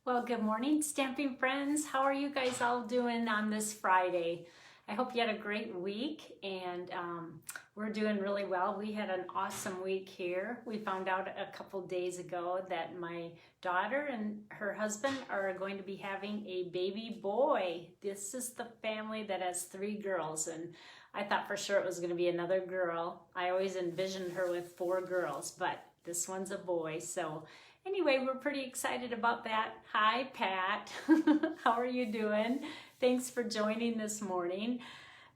Well, good morning, stamping friends. How are you guys all doing on this Friday? I hope you had a great week and we're doing really well. We had an awesome week here. We found out a couple days ago that my daughter and her husband are going to be having a baby boy. This is the family that has 3 girls, and I thought for sure it was going to be another girl. I always envisioned her with 4 girls, but this one's a boy. So anyway, we're pretty excited about that. Hi, Pat. How are you doing? Thanks for joining this morning.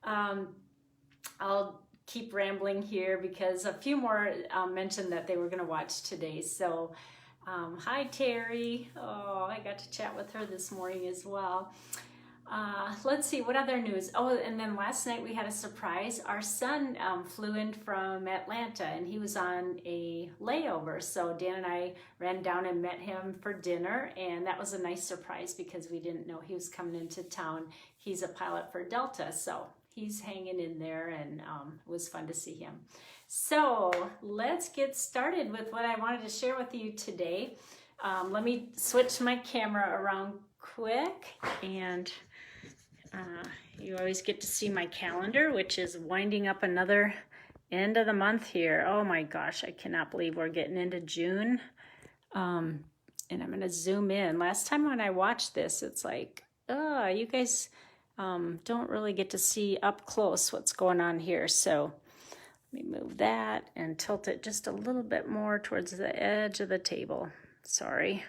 I'll keep rambling here because a few more mentioned that they were going to watch today. So, hi, Terry. Oh, I got to chat with her this morning as well. Let's see, what other news? Oh, and then last night we had a surprise. Our son flew in from Atlanta and he was on a layover. So Dan and I ran down and met him for dinner, and that was a nice surprise because we didn't know he was coming into town. He's a pilot for Delta, so he's hanging in there, and it was fun to see him. So let's get started with what I wanted to share with you today. Let me switch my camera around quick, and you always get to see my calendar, which is winding up another end of the month here. Oh my gosh, I cannot believe we're getting into June. And I'm going to zoom in. Last time when I watched this, it's like, oh, you guys don't really get to see up close what's going on here. So let me move that and tilt it just a little bit more towards the edge of the table. Sorry.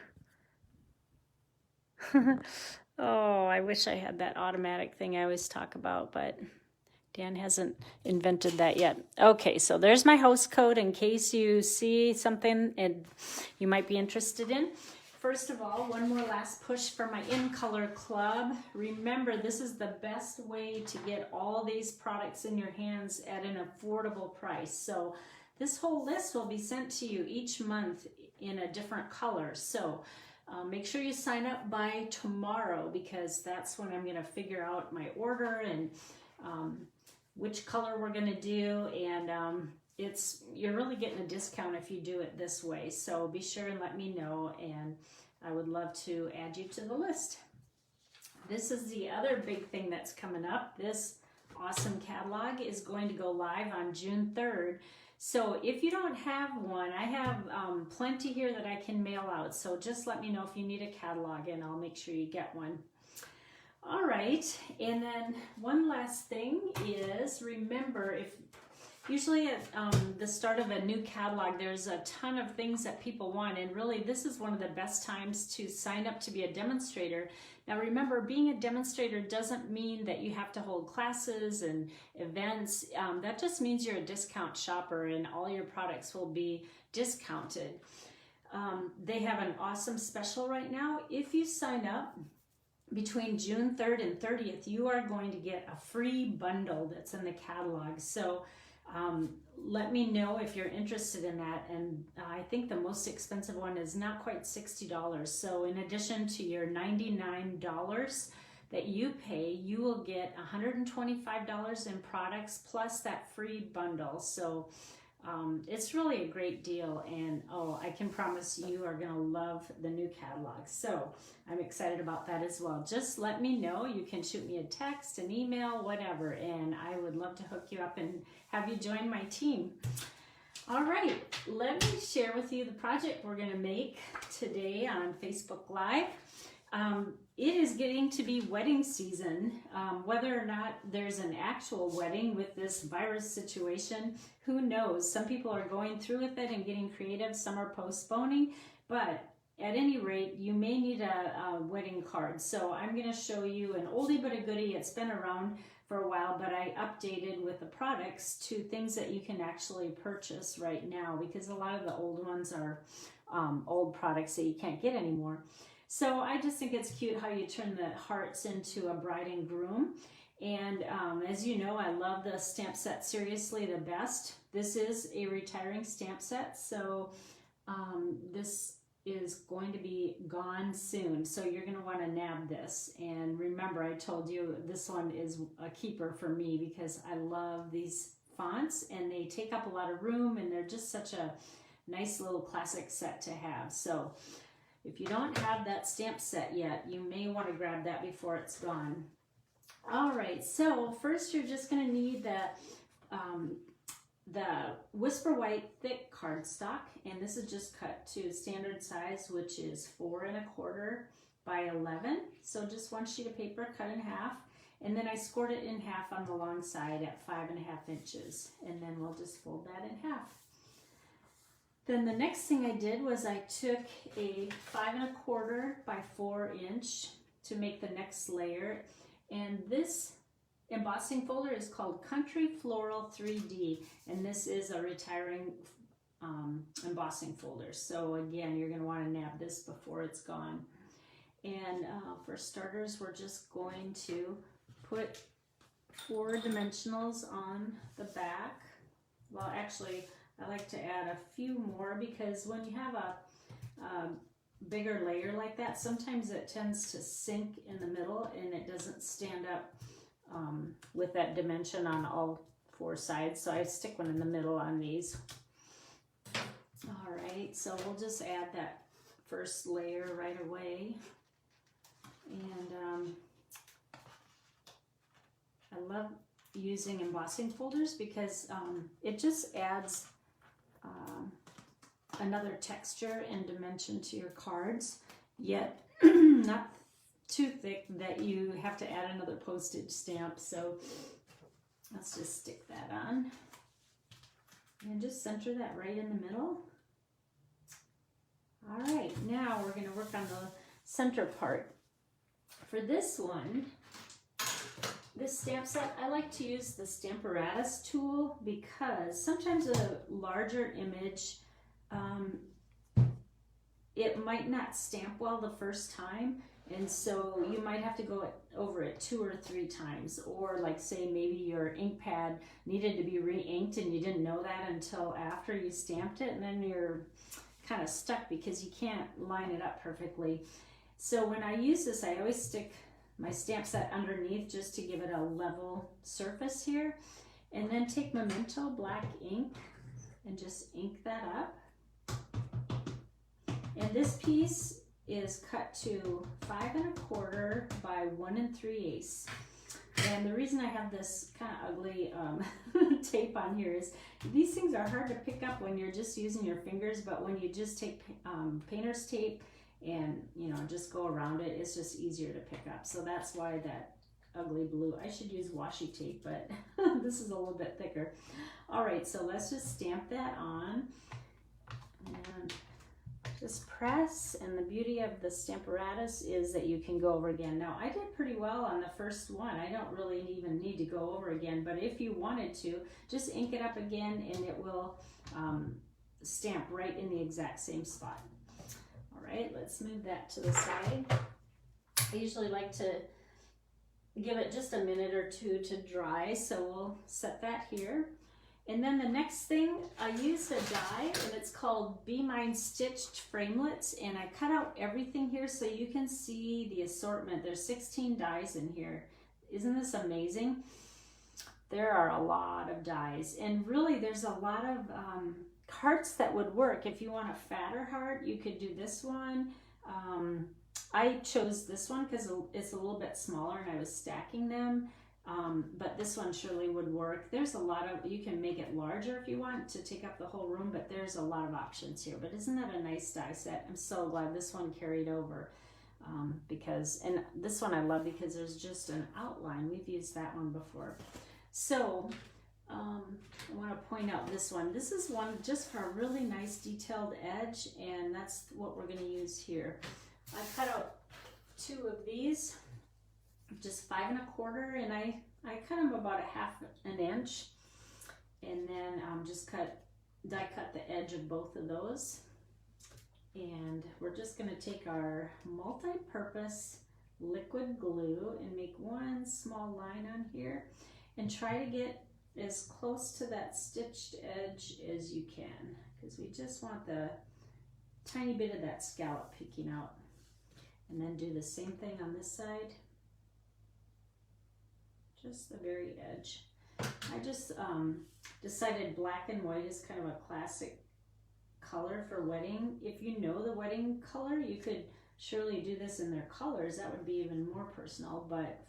Oh, I wish I had that automatic thing I always talk about, but Dan hasn't invented that yet. Okay, so there's my host code in case you see something you might be interested in. First of all, one more last push for my In Color Club. Remember, this is the best way to get all these products in your hands at an affordable price. So this whole list will be sent to you each month in a different color. So make sure you sign up by tomorrow, because that's when I'm going to figure out my order and which color we're going to do. And you're really getting a discount if you do it this way. So be sure and let me know, and I would love to add you to the list. This is the other big thing that's coming up. This awesome catalog is going to go live on June 3rd. So if you don't have one, I have plenty here that I can mail out. So just let me know if you need a catalog and I'll make sure you get one. All right, and then one last thing is, remember, usually at the start of a new catalog, there's a ton of things that people want, and really this is one of the best times to sign up to be a demonstrator. Now remember, being a demonstrator doesn't mean that you have to hold classes and events. That just means you're a discount shopper and all your products will be discounted. They have an awesome special right now. If you sign up between June 3rd and 30th, you are going to get a free bundle that's in the catalog. So let me know if you're interested in that. And I think the most expensive one is not quite $60. So in addition to your $99 that you pay, you will get $125 in products plus that free bundle. So it's really a great deal, and I can promise you are going to love the new catalog. So I'm excited about that as well. Just let me know. You can shoot me a text, an email, whatever, and I would love to hook you up and have you join my team. All right, let me share with you the project we're going to make today on Facebook Live. It is getting to be wedding season. Whether or not there's an actual wedding with this virus situation, who knows? Some people are going through with it and getting creative, some are postponing, but at any rate, you may need a wedding card. So I'm going to show you an oldie but a goodie. It's been around for a while, but I updated with the products to things that you can actually purchase right now, because a lot of the old ones are old products that you can't get anymore. So I just think it's cute how you turn the hearts into a bride and groom. And as you know, I love the stamp set Seriously the Best. This is a retiring stamp set, so this is going to be gone soon. So you're going to want to nab this. And remember, I told you this one is a keeper for me because I love these fonts and they take up a lot of room and they're just such a nice little classic set to have. So if you don't have that stamp set yet, you may want to grab that before it's gone. All right, so first you're just going to need the Whisper White thick cardstock, and this is just cut to standard size, which is 4 1/4 by 11. So just one sheet of paper cut in half, and then I scored it in half on the long side at 5 1/2 inches, and then we'll just fold that in half. Then the next thing I did was I took a 5 1/4 by 4 inch to make the next layer, and this embossing folder is called Country Floral 3D, and this is a retiring embossing folder. So again, you're going to want to nab this before it's gone. And for starters, we're just going to put 4 dimensionals on the back. Well, actually, I like to add a few more, because when you have a bigger layer like that, sometimes it tends to sink in the middle and it doesn't stand up with that dimension on all 4 sides. So I stick one in the middle on these. All right, so we'll just add that first layer right away. And I love using embossing folders because it just adds another texture and dimension to your cards, yet not too thick that you have to add another postage stamp. So let's just stick that on and just center that right in the middle. All right, now we're going to work on the center part. For this one, this stamp set, I like to use the Stamparatus tool, because sometimes a larger image, it might not stamp well the first time, and so you might have to go over it 2 or 3 times. Or like, say maybe your ink pad needed to be re-inked and you didn't know that until after you stamped it, and then you're kind of stuck because you can't line it up perfectly. So when I use this, I always stick my stamp set underneath just to give it a level surface here, and then take Memento black ink and just ink that up. And this piece is cut to 5 1/4 by 1 3/8. And the reason I have this kind of ugly tape on here is these things are hard to pick up when you're just using your fingers, but when you just take painter's tape and, you know, just go around it, it's just easier to pick up. So that's why that ugly blue. I should use washi tape, but this is a little bit thicker. All right, so let's just stamp that on and just press. And the beauty of the Stamparatus is that you can go over again. Now, I did pretty well on the first one. I don't really even need to go over again, but if you wanted to, just ink it up again and it will stamp right in the exact same spot. All right, let's move that to the side. I usually like to give it just a minute or 2 to dry, so we'll set that here. And then the next thing, I used a die, and it's called Be Mine Stitched Framelits, and I cut out everything here so you can see the assortment. There's 16 dies in here. Isn't this amazing? There are a lot of dies, and really there's a lot of hearts that would work. If you want a fatter heart, you could do this one. I chose this one because it's a little bit smaller and I was stacking them. But this one surely would work. There's a lot of, you can make it larger if you want to take up the whole room, but there's a lot of options here. But isn't that a nice die set? I'm so glad this one carried over because, and this one I love because there's just an outline. We've used that one before. So I want to point out this one. This is one just for a really nice detailed edge, and that's what we're going to use here. I cut out 2 of these, just 5 1/4, and I cut them about 1/2 inch, and then just die cut the edge of both of those. And we're just going to take our multi-purpose liquid glue and make one small line on here and try to get as close to that stitched edge as you can, because we just want the tiny bit of that scallop peeking out. And then do the same thing on this side, just the very edge. I just decided black and white is kind of a classic color for wedding. If you know the wedding color, you could surely do this in their colors. That would be even more personal, but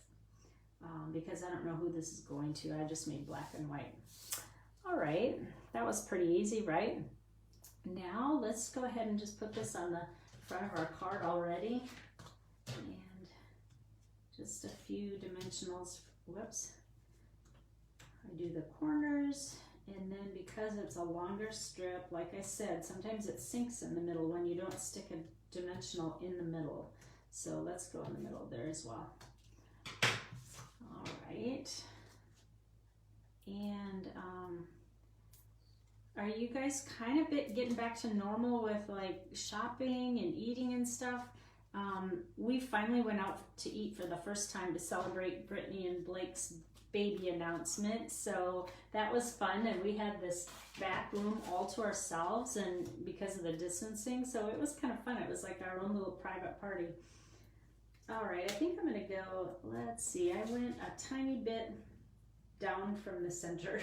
because I don't know who this is going to, I just made black and white. All right, that was pretty easy, right? Now let's go ahead and just put this on the front of our card already. And just a few dimensionals. Whoops. I do the corners, and then because it's a longer strip, like I said, sometimes it sinks in the middle when you don't stick a dimensional in the middle. So let's go in the middle there as well. All right. And are you guys kind of getting back to normal with like shopping and eating and stuff? We finally went out to eat for the first time to celebrate Brittany and Blake's baby announcement, so that was fun, and we had this back room all to ourselves, and because of the distancing, so it was kind of fun. It was like our own little private party. All right, I think I'm gonna go, let's see, I went a tiny bit down from the center.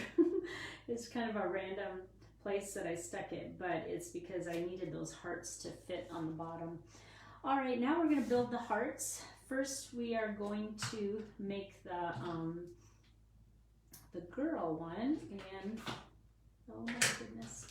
It's kind of a random place that I stuck it, but it's because I needed those hearts to fit on the bottom. All right, now we're gonna build the hearts. First, we are going to make the girl one, and oh my goodness,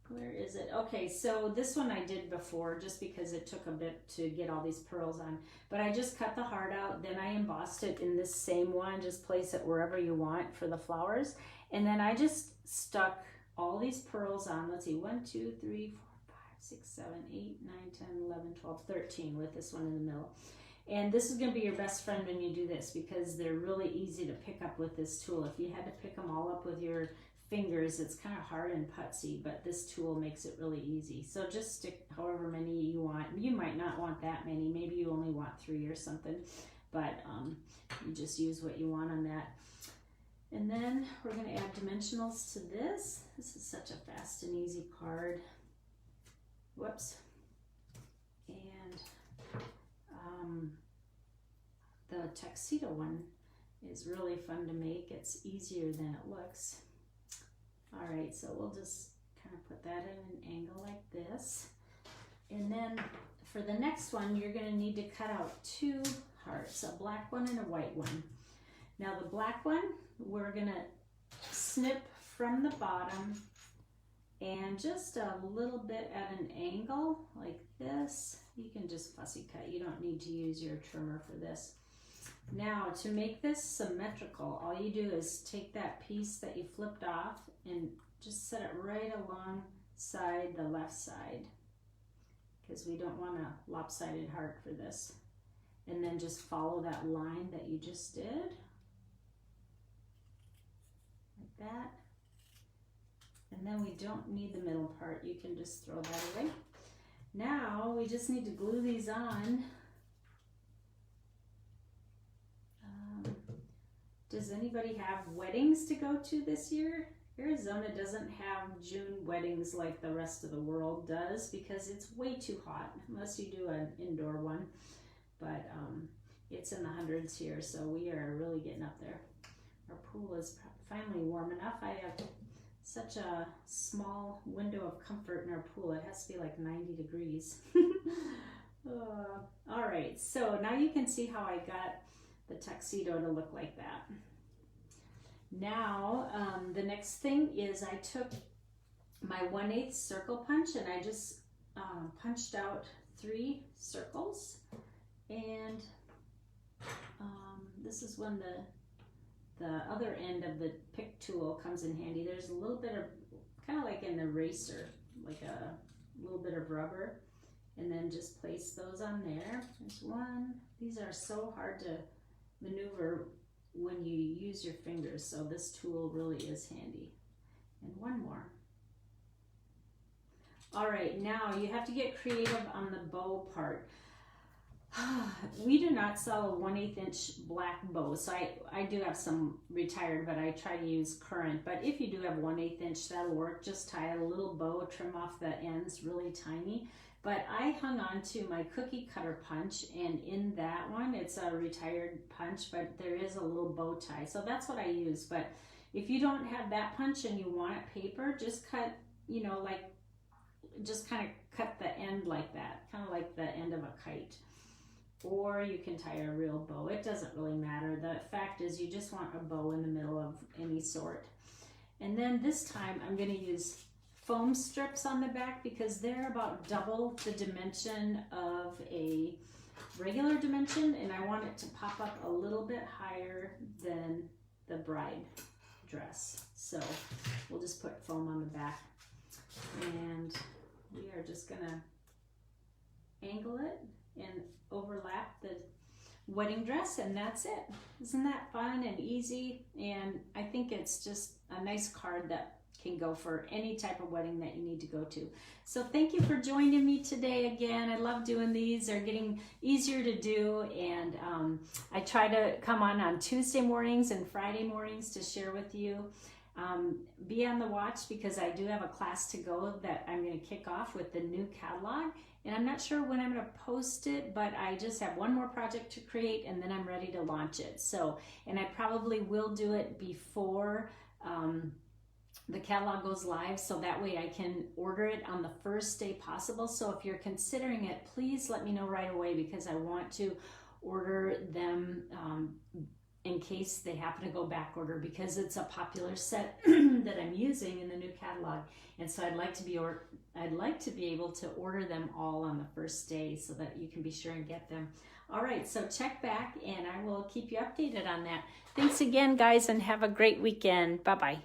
where is it? Okay, so this one I did before just because it took a bit to get all these pearls on, but I just cut the heart out, then I embossed it in this same one. Just place it wherever you want for the flowers, and then I just stuck all these pearls on. Let's see, 1, 2, 3, 4, 5, 6, 7, 8, 9, 10, 11, 12, 13 with this one in the middle. And this is going to be your best friend when you do this because they're really easy to pick up with this tool. If you had to pick them all up with your fingers, it's kind of hard and putsy, but this tool makes it really easy. So just stick however many you want. You might not want that many. Maybe you only want 3 or something, but you just use what you want on that. And then we're going to add dimensionals to this. This is such a fast and easy card. Whoops. And the tuxedo one is really fun to make. It's easier than it looks. All right, so we'll just kind of put that in an angle like this. And then for the next one, you're going to need to cut out 2 hearts, a black one and a white one. Now the black one, we're going to snip from the bottom and just a little bit at an angle like this. You can just fussy cut. You don't need to use your trimmer for this. Now to make this symmetrical, all you do is take that piece that you flipped off and just set it right alongside the left side, because we don't want a lopsided heart for this. And then just follow that line that you just did, like that. And then we don't need the middle part. You can just throw that away. Now we just need to glue these on. Does anybody have weddings to go to this year? Arizona doesn't have June weddings like the rest of the world does because it's way too hot, unless you do an indoor one. But it's in the hundreds here, so we are really getting up there. Our pool is finally warm enough. I have such a small window of comfort in our pool. It has to be like 90 degrees. All right, so now you can see how I got the tuxedo to look like that. Now, the next thing is I took my 1/8 circle punch and I just punched out 3 circles. And this is when the other end of the pick tool comes in handy. There's a little bit of, kind of like an eraser, like a little bit of rubber, and then just place those on there. There's one. These are so hard to maneuver when you use your fingers, so this tool really is handy. And one more. All right, now you have to get creative on the bow part. We do not sell a 1/8 inch black bow, so I do have some retired, but I try to use current. But if you do have 1/8 inch, that'll work. Just tie a little bow, trim off the ends really tiny. But I hung on to my cookie cutter punch, and in that one, it's a retired punch, but there is a little bow tie. So that's what I use. But if you don't have that punch and you want it paper, just cut, you know, like just kind of cut the end like that, kind of like the end of a kite. Or you can tie a real bow. It doesn't really matter. The fact is you just want a bow in the middle of any sort. And then this time I'm going to use foam strips on the back because they're about double the dimension of a regular dimension, and I want it to pop up a little bit higher than the bride dress. So we'll just put foam on the back, and we are just gonna angle it and overlap the wedding dress, and that's it. Isn't that fun and easy? And I think it's just a nice card that can go for any type of wedding that you need to go to. So thank you for joining me today again. I love doing these. They're getting easier to do, and I try to come on Tuesday mornings and Friday mornings to share with you. Be on the watch because I do have a class to go that I'm going to kick off with the new catalog, and I'm not sure when I'm going to post it, but I just have one more project to create and then I'm ready to launch it. So, and I probably will do it before the catalog goes live, so that way I can order it on the first day possible. So if you're considering it, please let me know right away because I want to order them in case they happen to go back order, because it's a popular set that I'm using in the new catalog, and so I'd like to be able to order them all on the first day so that you can be sure and get them. All right, so check back and I will keep you updated on that. Thanks again, guys, and have a great weekend. Bye-bye.